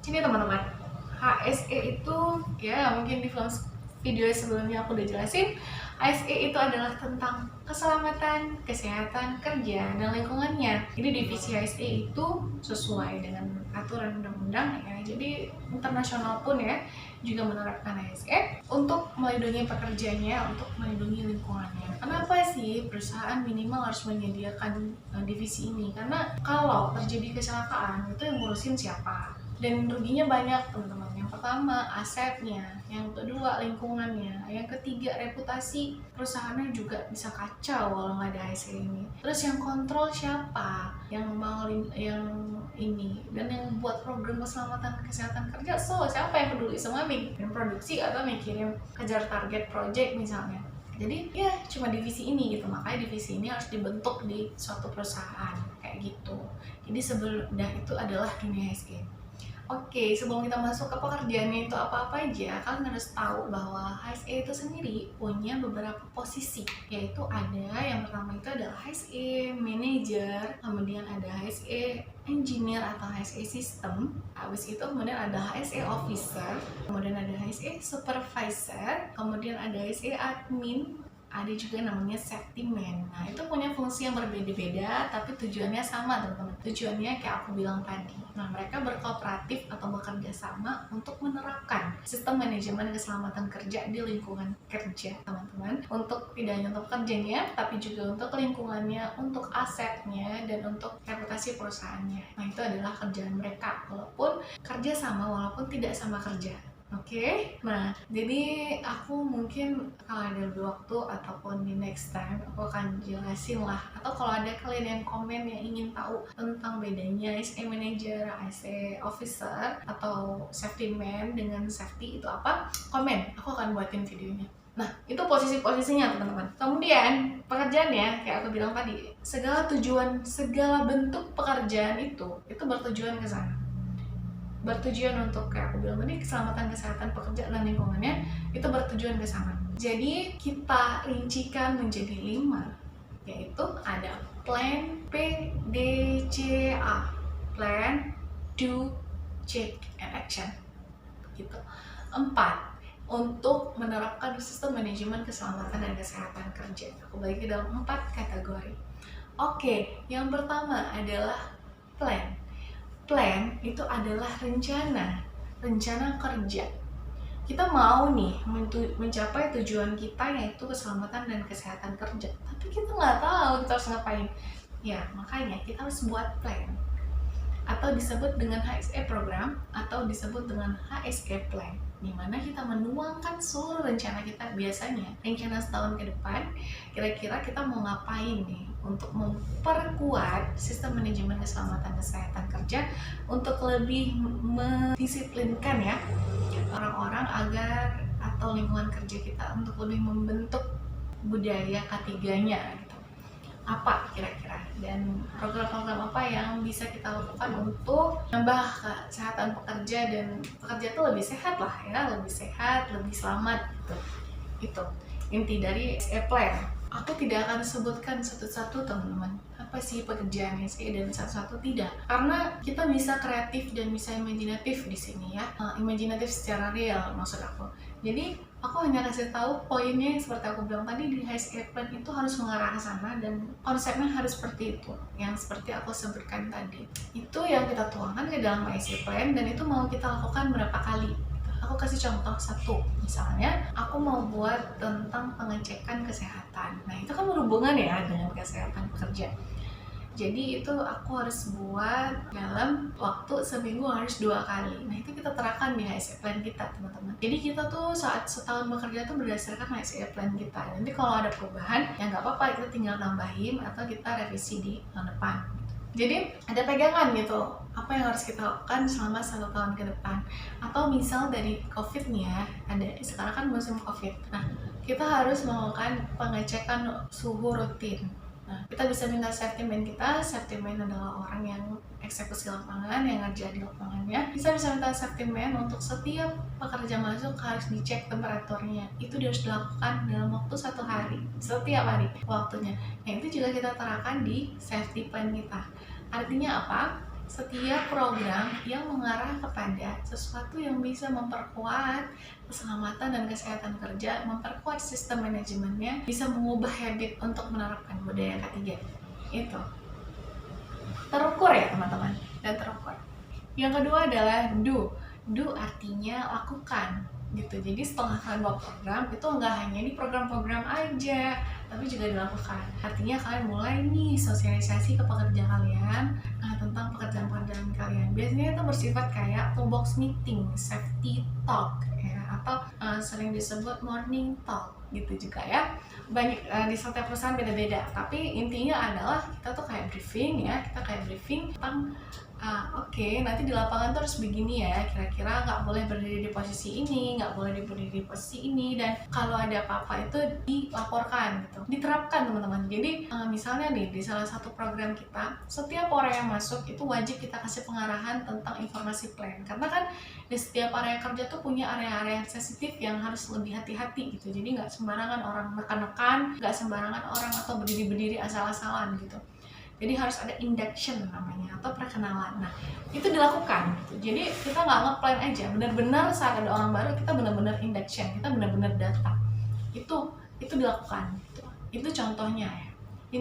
Ini teman-teman, HSE itu ya mungkin di video sebelumnya aku udah jelasin. HSE itu adalah tentang keselamatan, kesehatan kerja, dan lingkungannya. Jadi divisi HSE itu sesuai dengan aturan undang-undang ya. Jadi internasional pun ya juga menerapkan HSE untuk melindungi pekerjanya, untuk melindungi lingkungannya. Kenapa sih perusahaan minimal harus menyediakan divisi ini? Karena kalau terjadi kecelakaan itu yang ngurusin siapa? Dan ruginya banyak teman-teman. Yang pertama asetnya, yang kedua lingkungannya, yang ketiga reputasi perusahaannya juga bisa kacau kalau nggak ada HSE ini. Terus yang kontrol siapa, yang mau yang ini, dan yang buat program keselamatan kesehatan kerja, siapa yang peduli sama mikirin produksi atau mikirin kejar target project misalnya. Jadi ya cuma divisi ini gitu, makanya divisi ini harus dibentuk di suatu perusahaan kayak gitu. Jadi sebelum itu adalah dunia HSE. Oke, sebelum kita masuk ke pekerjaannya itu apa-apa aja, kalian harus tahu bahwa HSE itu sendiri punya beberapa posisi. Yaitu ada, yang pertama itu adalah HSE Manager, kemudian ada HSE Engineer atau HSE System, habis itu kemudian ada HSE Officer, kemudian ada HSE Supervisor, kemudian ada HSE Admin, ada juga namanya safety man. Nah, itu punya fungsi yang berbeda-beda tapi tujuannya sama teman-teman. Tujuannya kayak aku bilang tadi. Nah, mereka berkooperatif atau bekerja sama untuk menerapkan sistem manajemen keselamatan kerja di lingkungan kerja teman-teman. Untuk tidak hanya untuk kerjanya tapi juga untuk lingkungannya, untuk asetnya, dan untuk reputasi perusahaannya. Nah, itu adalah kerjaan mereka walaupun kerja sama walaupun tidak sama kerja. Oke, nah jadi aku mungkin kalau ada lebih waktu ataupun di next time aku akan jelasin lah, atau kalau ada kalian yang komen yang ingin tahu tentang bedanya HSE Manager, HSE Officer, atau Safety Man dengan Safety itu apa, komen, aku akan buatin videonya. Nah, itu posisi-posisinya teman-teman. Kemudian pekerjaannya kayak aku bilang tadi, segala tujuan, segala bentuk pekerjaan itu bertujuan ke sana. Bertujuan untuk kayak aku bilang tadi, keselamatan kesehatan pekerja dan lingkungannya itu bertujuan ke sana. Jadi kita rincikan menjadi 5, yaitu ada plan, PDCA, plan, do, check, and action gitu. 4, untuk menerapkan sistem manajemen keselamatan dan kesehatan kerja. Aku bagi dalam 4 kategori. Oke, yang pertama adalah plan. Plan itu adalah rencana kerja. Kita mau nih mencapai tujuan kita yaitu keselamatan dan kesehatan kerja, tapi kita nggak tahu kita harus ngapain. Ya, makanya kita harus buat plan, atau disebut dengan HSE program, atau disebut dengan HSE plan, di mana kita menuangkan seluruh rencana kita. Biasanya rencana setahun ke depan, kira-kira kita mau ngapain nih untuk memperkuat sistem manajemen keselamatan kesehatan kerja, untuk lebih mendisiplinkan ya orang-orang agar atau lingkungan kerja kita untuk lebih membentuk budaya K3-nya gitu. Apa kira-kira, dan program-program apa yang bisa kita lakukan untuk menambah kesehatan pekerja, dan pekerja itu lebih sehat lah ya, lebih sehat, lebih selamat gitu. Itu inti dari HSE plan. Aku tidak akan sebutkan satu-satu teman-teman apa sih pekerjaan HSE dan satu-satu, tidak, karena kita bisa kreatif dan bisa imajinatif di sini ya, imajinatif secara real maksud aku. Jadi aku hanya kasih tahu poinnya yang seperti aku bilang tadi, di HSE plan itu harus mengarah ke sana dan konsepnya harus seperti itu, yang seperti aku sebutkan tadi. Itu yang kita tuangkan ke dalam HSE plan, dan itu mau kita lakukan berapa kali. Aku kasih contoh satu, misalnya aku mau buat tentang pengecekan kesehatan. Nah, itu kan berhubungan ya dengan kesehatan pekerja. Jadi itu aku harus buat dalam waktu seminggu harus 2 kali. Nah itu kita terapkan di HSE plan kita teman-teman. Jadi kita tuh saat setahun bekerja tuh berdasarkan HSE plan kita. Nanti kalau ada perubahan ya nggak apa-apa, kita tinggal nambahin atau kita revisi di tahun depan. Jadi ada pegangan gitu, apa yang harus kita lakukan selama 1 tahun ke depan. Atau misal dari COVID nih ya, sekarang kan musim COVID. Nah kita harus melakukan pengecekan suhu rutin. Nah, kita bisa minta safety man kita. Safety man adalah orang yang eksekusi lapangan, yang ngerjain di lapangannya. Bisa minta safety man untuk setiap pekerja masuk harus dicek temperaturnya. Itu harus dilakukan dalam waktu 1 hari, setiap hari waktunya. Nah, itu juga kita terapkan di safety plan kita. Artinya apa? Setiap program yang mengarah kepada sesuatu yang bisa memperkuat keselamatan dan kesehatan kerja, memperkuat sistem manajemennya, bisa mengubah habit untuk menerapkan budaya ketiga. Itu terukur ya teman-teman, dan terukur. Yang kedua adalah do. Do artinya lakukan gitu. Jadi setelah kalian buat program, itu nggak hanya di program-program aja, tapi juga dilakukan. Artinya kalian mulai nih sosialisasi ke pekerja kalian tentang pekerjaan-pekerjaan kalian. Biasanya itu bersifat kayak toolbox meeting, safety talk ya, atau sering disebut morning talk gitu juga ya. Banyak di setiap perusahaan beda-beda, tapi intinya adalah kita tuh kayak briefing ya, kita kayak briefing tentang oke, nanti di lapangan tuh harus begini ya, kira-kira nggak boleh berdiri di posisi ini, nggak boleh berdiri di posisi ini, dan kalau ada apa-apa itu dilaporkan gitu, diterapkan teman-teman. Jadi misalnya nih di salah satu program kita, setiap orang yang masuk itu wajib kita kasih pengarahan tentang informasi plan, karena kan di setiap area kerja tuh punya area-area yang sensitif yang harus lebih hati-hati gitu. Jadi nggak sembarangan orang nekan-nekan, nggak sembarangan orang atau berdiri-berdiri asal-asalan gitu. Jadi harus ada induction namanya, atau perkenalan. Nah itu dilakukan gitu. Jadi kita nggak nge-plan aja, benar-benar saat ada orang baru kita benar-benar induction, kita benar-benar data. Itu dilakukan gitu. Itu contohnya ya.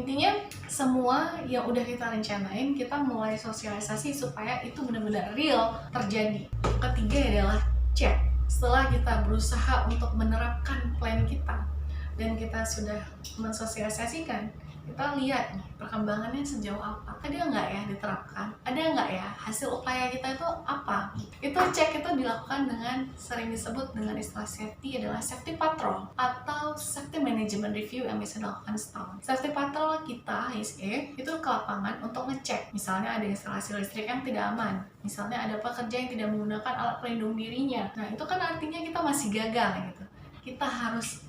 Intinya semua yang udah kita rencanain, kita mulai sosialisasi supaya itu benar-benar real terjadi. Ketiga adalah cek. Setelah kita berusaha untuk menerapkan plan kita dan kita sudah mensosialisasikan, kita lihat nih perkembangannya sejauh apa, ada nggak ya diterapkan, ada nggak ya hasil upaya kita itu apa. Itu cek itu dilakukan dengan sering disebut dengan istilah safety adalah safety patrol atau safety management review yang bisa dilakukan setahun. Safety patrol kita HSE itu ke lapangan untuk ngecek, misalnya ada instalasi listrik yang tidak aman, misalnya ada pekerja yang tidak menggunakan alat pelindung dirinya. Nah itu kan artinya kita masih gagal gitu. Kita harus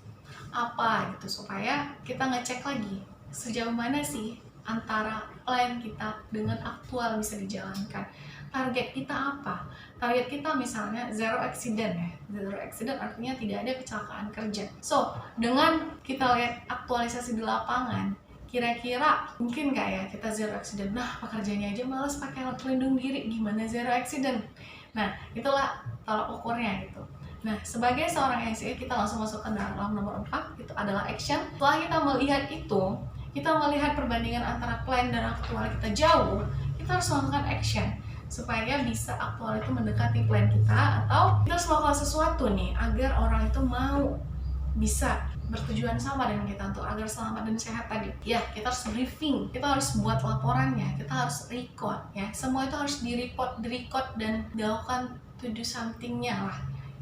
apa gitu supaya kita ngecek lagi sejauh mana sih antara plan kita dengan aktual bisa dijalankan. Target kita apa? Target kita misalnya zero accident ya. Zero accident artinya tidak ada kecelakaan kerja. So, dengan kita lihat aktualisasi di lapangan, kira-kira mungkin nggak ya kita zero accident? Nah, pekerjanya aja malas pakai alat pelindung diri, gimana zero accident? Nah, itulah tolak ukurnya gitu. Nah, sebagai seorang HSE kita langsung masuk ke dalam nomor 4, itu adalah action. Setelah kita melihat itu, kita melihat perbandingan antara plan dan aktual kita jauh, kita harus melakukan action supaya bisa aktual itu mendekati plan kita, atau kita harus melakukan sesuatu nih agar orang itu mau bisa bertujuan sama dengan kita untuk agar selamat dan sehat tadi. Ya, kita harus briefing, kita harus buat laporannya, kita harus record ya. Semua itu harus di-record dan dilakukan to do something-nya lah.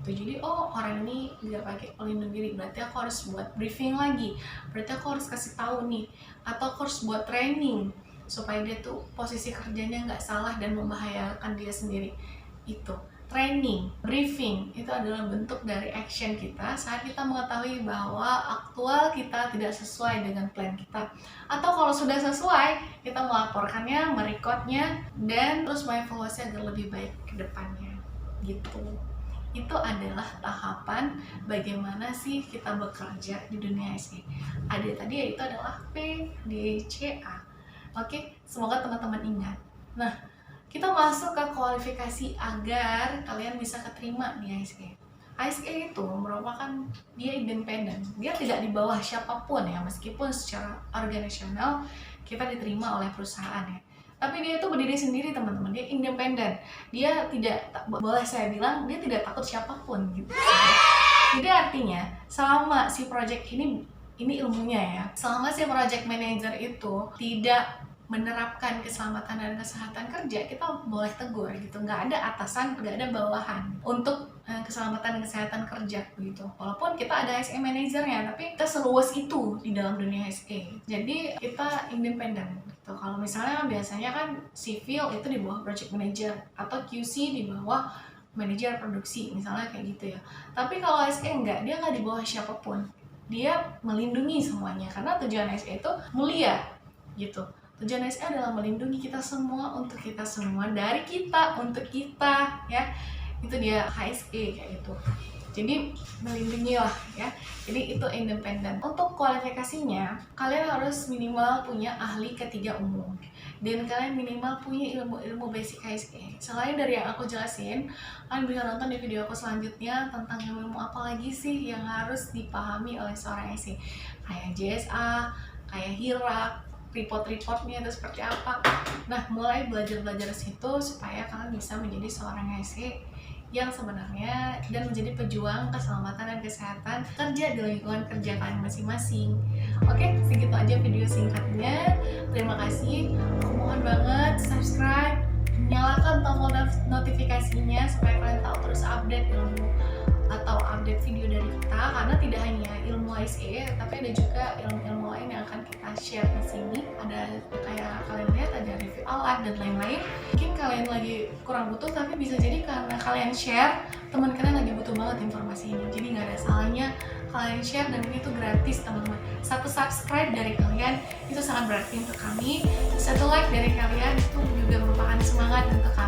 Jadi orang ini tidak pakai pelindung diri, berarti aku harus buat briefing lagi, berarti aku harus kasih tahu nih, atau aku harus buat training supaya dia tuh posisi kerjanya nggak salah dan membahayakan dia sendiri. Itu training, briefing itu adalah bentuk dari action kita saat kita mengetahui bahwa aktual kita tidak sesuai dengan plan kita, atau kalau sudah sesuai kita melaporkannya, merekodnya, dan terus mengevaluasi agar lebih baik ke depannya gitu. Itu adalah tahapan bagaimana sih kita bekerja di dunia HSE. Ada tadi yaitu adalah PDCA. Oke, semoga teman-teman ingat. Nah, kita masuk ke kualifikasi agar kalian bisa keterima di HSE. HSE itu merupakan dia independen. Dia tidak di bawah siapapun ya, meskipun secara organisasional kita diterima oleh perusahaan ya. Tapi dia itu berdiri sendiri teman-teman, dia independen. Dia tidak, boleh saya bilang, dia tidak takut siapapun gitu. Jadi artinya, selama si project ini ilmunya ya, selama si project manager itu tidak menerapkan keselamatan dan kesehatan kerja, kita boleh tegur gitu. Nggak ada atasan, nggak ada bawahan untuk keselamatan dan kesehatan kerja begitu. Walaupun kita ada HSE manajernya, tapi kita seluas itu di dalam dunia HSE. Jadi kita independen gitu. Kalau misalnya biasanya kan civil itu di bawah project manager atau QC di bawah manajer produksi misalnya kayak gitu ya. Tapi kalau HSE enggak, dia nggak di bawah siapapun. Dia melindungi semuanya karena tujuan HSE itu mulia gitu. Tujuan HSE adalah melindungi kita semua untuk kita semua, dari kita untuk kita ya. Itu dia HSE kayak gitu. Jadi melindungi lah ya. Jadi itu independen. Untuk kualifikasinya, kalian harus minimal punya ahli ketiga umum. Dan kalian minimal punya ilmu basic HSE. Selain dari yang aku jelasin, kalian bisa nonton di video aku selanjutnya tentang ilmu apa lagi sih yang harus dipahami oleh seorang HSE. Kayak JSA, kayak HIRAK, report-reportnya itu seperti apa. Nah, mulai belajar situ supaya kalian bisa menjadi seorang HSE yang sebenarnya dan menjadi pejuang keselamatan dan kesehatan kerja di lingkungan kerja kalian masing-masing. Oke, segitu aja video singkatnya. Terima kasih. Aku mohon banget subscribe, nyalakan tombol notifikasinya supaya kalian tahu terus update ilmu atau update video dari kita, karena tidak hanya ilmu HSE tapi ada juga ilmu-ilmu lain yang akan kita share di sini. Ada kayak kalian lihat ada review alat dan lain-lain. Mungkin kalian lagi kurang butuh, tapi bisa jadi karena kalian share, teman kalian lagi butuh banget informasi ini. Jadi nggak ada salahnya kalian share, dan ini tuh gratis teman-teman. Satu subscribe dari kalian itu sangat berarti untuk kami. Satu like dari kalian itu juga merupakan semangat untuk kami